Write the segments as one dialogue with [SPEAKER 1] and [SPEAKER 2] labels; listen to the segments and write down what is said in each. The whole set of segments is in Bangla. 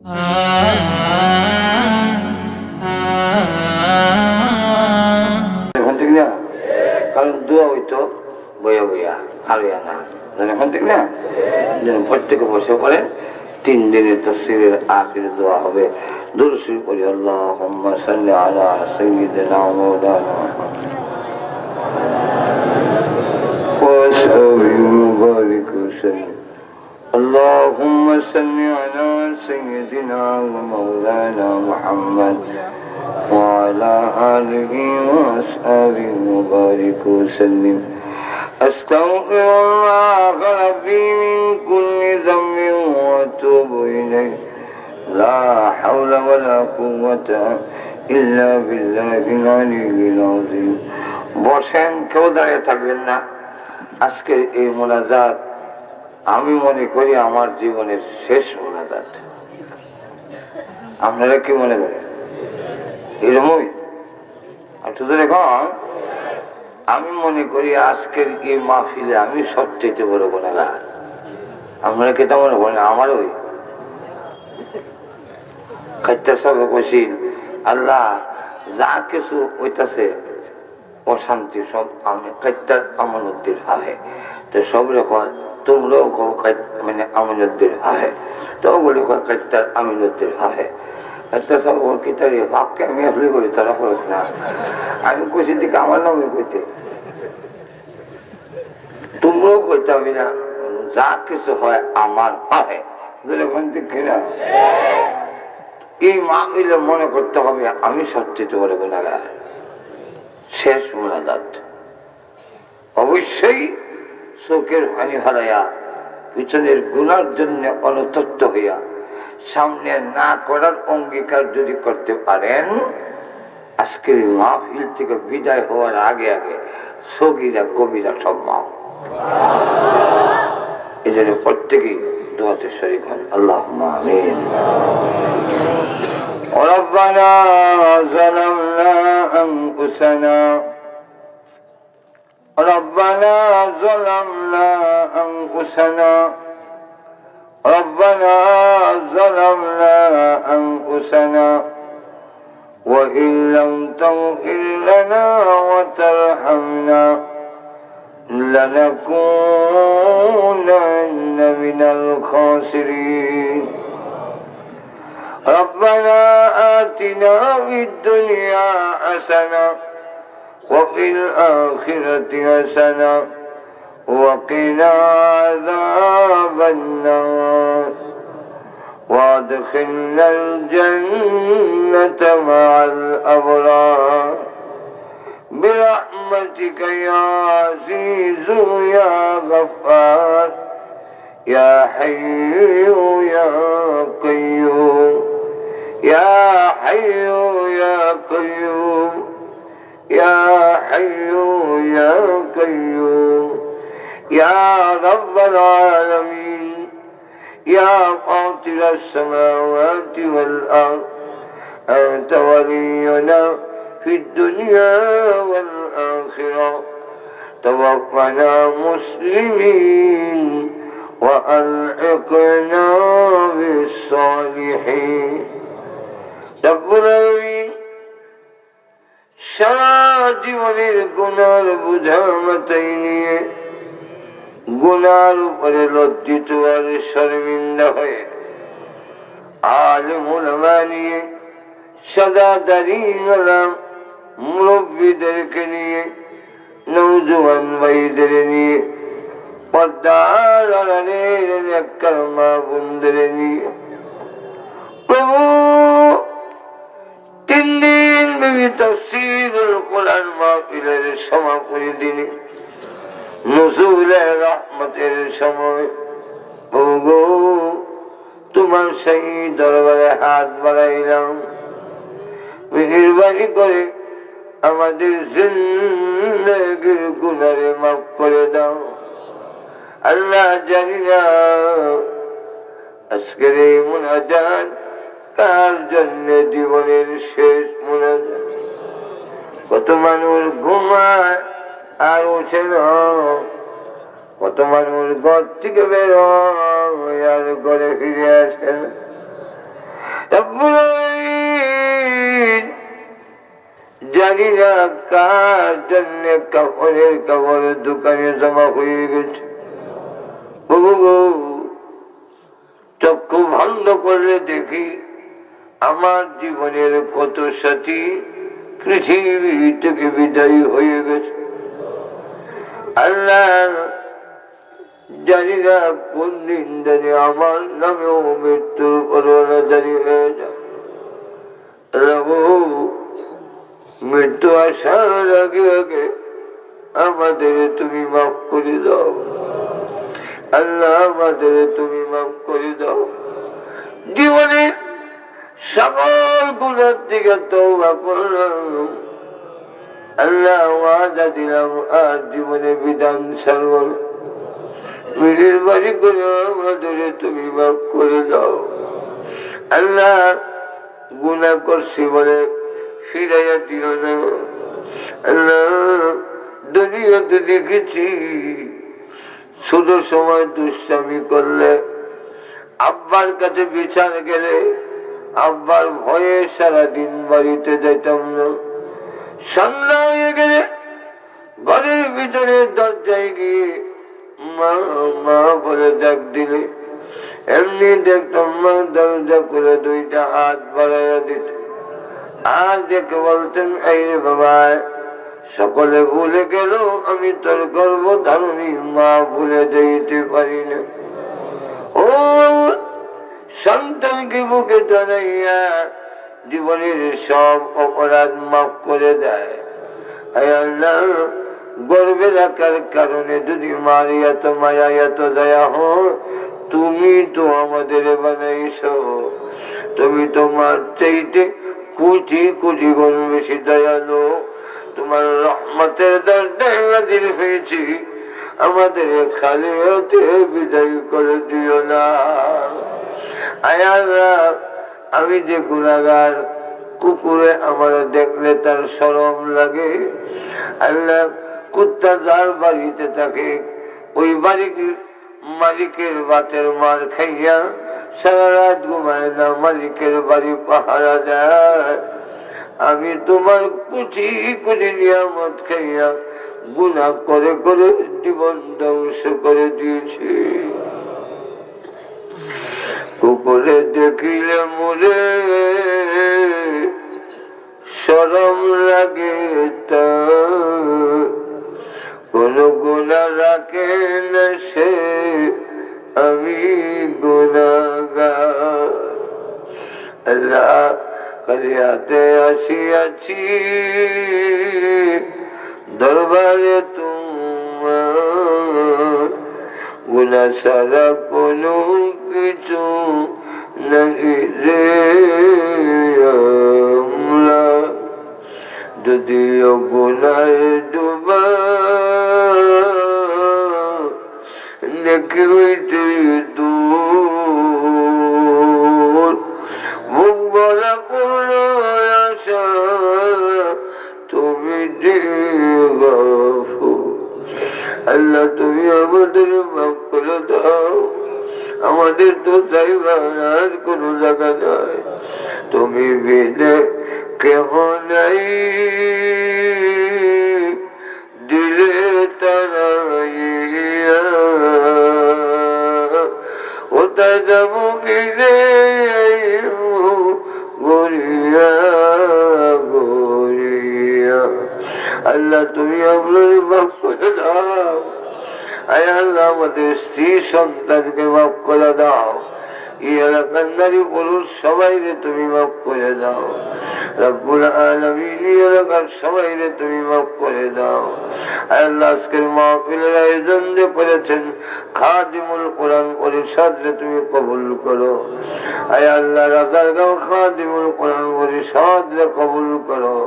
[SPEAKER 1] এখন ঠিক না, কারণ দোয়া হইতো বইয়া বইয়া হারিয়া না, এখন ঠিক না। প্রত্যেকে বসে পড়ে 3 দিনের তাফসীরের আখির দোয়া হবে। দুরূদ শরীফ পড়ি, আল্লাহুম্মা সাল্লি আলা সাইয়্যিদিনা মাওলানা وبارك وسلم. اللهم صل على سيدنا ومولانا محمد وعلى آله وأصحابه وبارك وسلم. أستغفر الله ربي من كل ذنب وأتوب إليه. لا حول ولا قوة إلا بالله العلي العظيم. বসেন, কেউ দাঁড়িয়ে থাকবেন না। আজকের এই মোনাজাত আমি মনে করি আমার জীবনের শেষ মোনাজাত। আপনারা কি মনে করেন? এরকমই এখন আমি মনে করি আজকের এই মাহফিলে আমি সবচেয়ে বড় গুনাহগার। আপনারা কেটা মনে করেন? আমার ওই সব কইছিল, আল্লাহ যা কিছু হইতাছে অশান্তি সব আমি কাইতার আমানতের ভাবে, তো সব রকম তোমরাও মানে আমানতের ভাবে, তো বলি কাইতার আমিনতের ভাবে। সব কিতারি ভাবকে আমি আসলে করি, তারা করিস না। আমি কইছি দিকে আমার নামে কইতে, তোমরাও কইতে আমি না, যা কিছু হয় আমার হয়। কিনা এই মা হইলে মনে করতে হবে আমি সবচেয়ে বড় গুনাহগার। শেষ মোনাজাত অবশ্যই চোখের পানি হারাইয়া পিছনের গুনার জন্য অনুতপ্ত হইয়া সামনে না করার অঙ্গীকার যদি করতে পারেন, আজকের মাহফিল থেকে বিদায় হওয়ার আগে আগে সগীরা কবিরা সব মাফ। এই জন্য প্রত্যেকেই দোয়াতে শরীক হন। আল্লাহুম্মা আমিন। ربنا ظلمنا أنفسنا ربنا ظلمنا أنفسنا ربنا ظلمنا أنفسنا وإن لم تغفر لنا وترحمنا لنكونن من الخاسرين. ربنا آتنا في الدنيا حسنة وفي الآخرة حسنة وقنا عذاب النار وادخلنا الجنة مع الأبرار برحمتك يا عزيز يا غفار يا حي يا قيوم يا حي يا قيوم يا حي يا قيوم يا رب العالمين يا فاطر السماوات والأرض أنت ولينا في الدنيا والآخرة توفنا مسلمين وألحقنا بالصالحين. رب العالمين সারা জীবনের গুনার বোঝা মাথায় নিয়ে গুনার উপরে লজ্জিত আর শর্মিন্দা হয়ে আলেম উলামা নিয়ে সাদা দাড়ি ওয়ালা মুরব্বীদেরকে নিয়ে নওজোয়ান ভাইদের নিয়ে পর্দার আড়ালের নেককার মা বোনদের নিয়ে প্রভু 3 দিন ব্যাপী তাফসীরুল কোরআন মাহফিলের সমাপনী দিনে নুজুলে রহমতের সময় প্রভু তোমার সেই দরবারে হাত বাড়াইলাম, মেহেরবানি করে আমাদের জিন্দেগির গুনাহে মাফ করে দাও। আল্লাহ জানি না আজকের এই মুনাজাত কার জন্য জীবনের শেষ মুনাজাত। কত মানুষ ঘুমায় আর ওঠে না, কত মানুষ ঘর থেকে বেরোয় আর ঘরে ফিরে আসে না। জানি না কার জন্য কাপড়ের কাপড়ের দোকানে জমা হয়ে গেছে। চক্ষু বন্ধ করলে দেখি আমার জীবনের কত সাথী পৃথিবী থেকে বিদায়ী হয়ে গেছে। আল্লাহ জানি না কোন দিন জানি আমার নামেও মৃত্যুর করোনা জারি হয়ে যায়। মৃত্যু আসার আগে আগে আমাদের তুমি মাফ করে দাও আল্লাহ, আমাদের তুমি মাফ করে দাও। জীবনে সকল গুণের দিকে তওবা করলাম আল্লাহ, ওয়াদা দিলাম আর জীবনে বিধান ছাড়ব না। মেহেরবানি করে আমাদের তুমি মাফ করে দাও আল্লাহ। গুনাহ করছি বলে ফিরাইয়া দিও না আল্লাহ। দুনিয়াতে দেখেছি ছোট সময় দুষ্টামি করলে আব্বার কাছে বিচার গেলে আব্বার ভয়ে সারাদিন বাড়িতে যাইতাম না। সন্ধ্যা হয়ে গেলে ঘরের ভিতরে দরজায় গিয়ে মা মা বলে ডাক দিলে এমনি দেখতাম মা দরজা করে দুইটা হাত বাড়াইয়া দিত আর দেখে বলতেন এই রে বাবা, সকলে ভুলে গেল আমি তোর গর্ভধারণী মা ভুলে যাইতে পারি না। ও সন্তানকে বুকে টানাইয়া জীবনের সব অপরাধ মাফ করে দেয়। আল্লাহ, গর্বে রাখার কারণে যদি মার এত মায়া এত দয়া হয়, তুমি তো আমাদের বানাইছো, তুমি তোমার চাইতে কোটি কোটি গুণ বেশি দয়ালু। তোমার রহমতের দরজা দিল হয়েছি, আমাদের খালি হতে বিদায় করে দিও না। আল্লাহ, আমি যে গুনাহগার, কুকুরে আমার দেখলে তার শরম লাগে। আল্লাহ, কুত্তা যার বাড়িতে থাকে ওই বাড়ির মালিকের বাতের মার খাইয়া সারা রাত ঘুমায় না, মালিকের বাড়ি পাহারা দেয়। আমি তোমার কুচি কুচি নিয়ামত খাইয়া গুনাহ করে করে জীবন ধ্বংস করে দিয়েছি। কুকুরে দেখিলে মোরে শরম লাগে, তার কোন গুনাহ রাখে না সে, আমি গুনাহগার। আল্লাহ, ফরিয়াদে আসিয়াছি দরবারে তোমার, গুনাহ ছাড়া কোনো কিছু নাই রে আমরা। যদিও গুনাহে ডুবা দেখি হইতে দূর, মুখ বলা কোনো আশা তুমি গফুর। আল্লাহ, তুমি আমাদের মাফ করে দাও। আমাদের তো চাইবার আর কোনো জায়গা নাই, তুমি বিনে কেহ নাই, দিলে তারাইয়া ওটাই যাবো বিনে গড়িয়া গড়িয়া। আল্লাহ, তুমি আমাদের মাফ করে দাও। আয় আল্লাহ, আমাদের স্ত্রী সন্তানকে মাফ করে দাও। এই এলাকার নারী পুরুষ সবাইরে তুমি মাফ করে দাও। রব্বুল আলামিন, এই এলাকার সবাইরে তুমি মাফ করে দাও। আল্লাহ, আজকের মাহফিলের আয়োজন যে করেছেন খাদিমুল কোরআন পরিষদরে তুমি কবুল করো। আয় আল্লাহ, রাজারগাঁও খাদিমুল কোরআন পরিষদরে কবুল করো।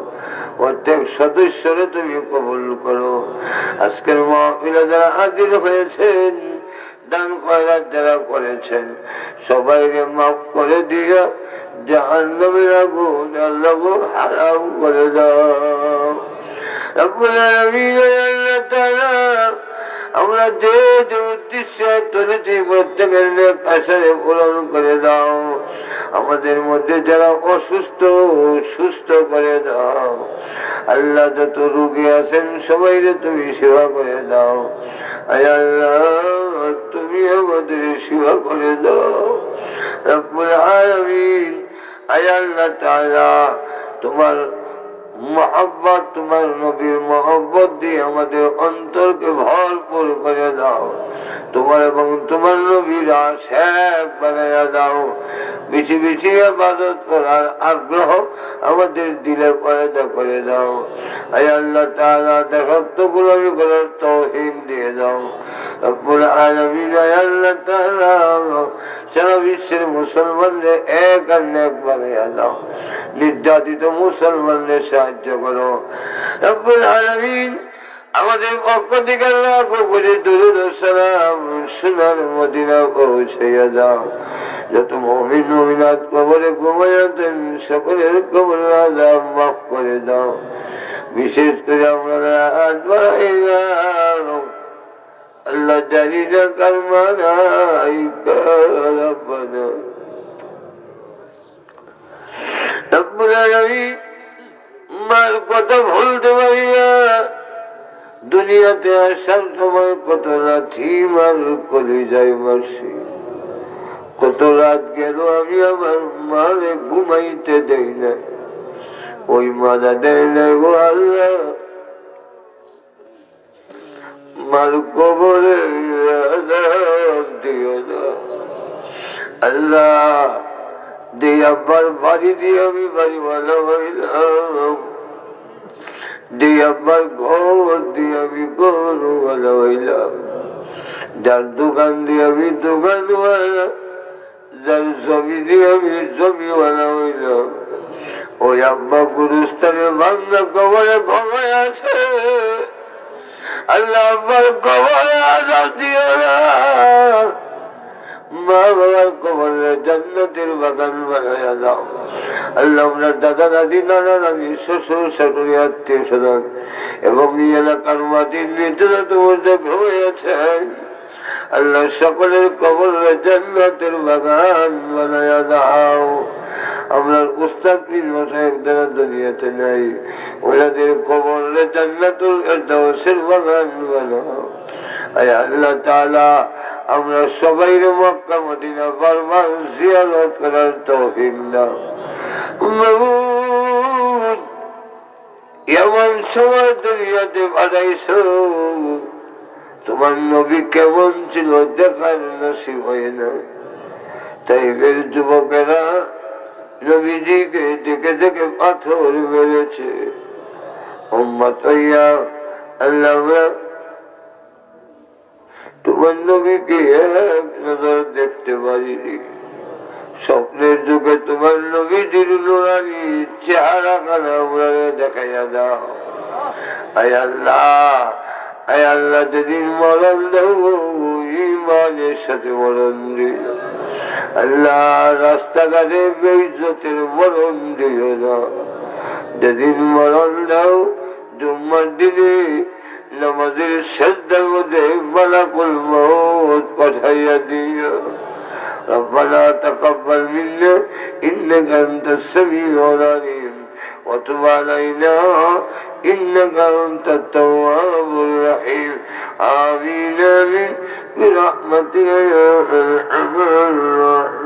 [SPEAKER 1] প্রত্যেক সদস্যরে তুমি কবুল করো। আজকের মাহফিলে যারা হাজির হয়েছেন, দান খয়রাত যারা করেছেন, সবাইকে মাফ করে দিয়া জাহান্নামের আগুন আল্লাহ হারাম করে দাও। রব্বুল আলামিন, আল্লাহ তাআলা আমরা যে যে উদ্দেশ্য তুলেছি প্রত্যেকের নেক আশারে পূরণ করে দাও। আমাদের মধ্যে যারা অসুস্থ সুস্থ করে দাও। আল্লাহ যত রোগী আছেন সবাই তুমি সেবা করে দাও। আয় আল্লাহ তুমি আমাদের সেবা করে দাও রব্বুল আলামিন। আয় আল্লাহ তাআলা তোমার মহব্বত, তোমার নবীর মহব্বত দিয়ে আমাদের অন্তরকে ভরপুর করে দাও। তোমার এবং তোমার নবীর আশিক বানায়া দাও। বেশি বেশি ইবাদত করার আগ্রহ আমাদের দিলে পয়দা করে দাও। আয় আল্লাহ তাআলা দাসত্ব গোলামি করার তৌফিক দিয়ে দাও রব্বুল আলামিন। আয় আল্লাহ তাআলা সারা বিশ্বের মুসলমানদের এক আর নেক বানায়া দাও। নির্যাতিত মুসলমানদের সাহায্য করো রব্বুল আলামিন। আমাদের পক্ষ থেকে আল্লাহ করে দুরূদ ও সালাম সোনার মদিনা পৌঁছাইয়া দাও। যত মুমিন মুমিনাত কবরে ঘুমাইয়াছেন সকলের কবর আযাব মাফ করে দাও। বিশেষ করে আমরা রাত বাড়াইয়া আল্লাহ জানি না কারমানাই রব্বানা রব্বুল আলামিন। মার কথা ভুলতে পারি না। দুনিয়াতে আসার সময় কত লাথি মার কলিজায় মারছি, কত রাত গেল আমি আমার মারে ঘুমাইতে দেই না। ওই মারা দেয় না গো আল্লাহ। মার কবরে আযাব দিও না আল্লাহ। দিয়ে আব্বার বাড়ি দিয়ে আমি বাড়িওয়ালা হইলাম, দিয়ে আব্বার ঘর দিয়ে আমি ঘরওয়ালা হইলাম, যার দোকান দিয়ে আমি দোকানওয়ালা, যার জমি দিয়ে আমি জমিওয়ালা হইলাম। ওই আব্বা গুরুস্থানে ভাঙ্গা কবরে ভগায় আছে আল্লাহ। আব্বার কবরে আযাব দিও না। মা বাবার কবরে জান্নাতের বাগান বানায়া দাও আল্লাহ। আমরা দাদা দাদি নানা নানি শ্বশুর শাশুড়ি আত্মীয় স্বজন এবং এই এলাকার মাটির নিচে তোমাদের ঘুমিয়েছেন আল্লাহ, সকলের কবরে জান্নাতের বাগান বানায়া দাও। আমরা উস্তাদ পীর মশায়েখ যারা দুনিয়াতে নাই ওনাদের কবরে জান্নাতুল ফেরদাউসের বাগান বানাও। আয় আল্লাহ তাআলা আমরা সবাই মক্কা মদিনা বারবার জিয়ারত করার তৌফিক দাও। মাবুদ এমন সময় দুনিয়াতে পাঠাইছো তোমার নবী কেমন ছিল দেখার নসিব হয় না। তাইবের যুবকেরা নবীজিকে দেখে দেখে পাথর মেরেছে। উম্মত হইয়া আল্লাহ তোমার নবীকে এক নজর দেখতে পারিনি। স্বপ্নের যুগে তোমার নবীজির নুরানি চেহারা খানা আমরা দেখাইয়া দাও। আয় আল্লাহ, আয় আল্লাহ যেদিন মরণ দেব ইমানের সাথে মরণ দিল আল্লাহ। রাস্তাঘাটে বেইজ্জতের মরণ দিও না। যেদিন মরণ দাও জুম্মার দিনে নামাজের সেজদার মধ্যে মালাকুল মউত পাঠাইয়া দিও। ربنا تقبل منا إنك أنت السميع العليم وتب علينا إنك أنت التواب الرحيم. آمين آمين برحمتك يا أرحم الراحمين.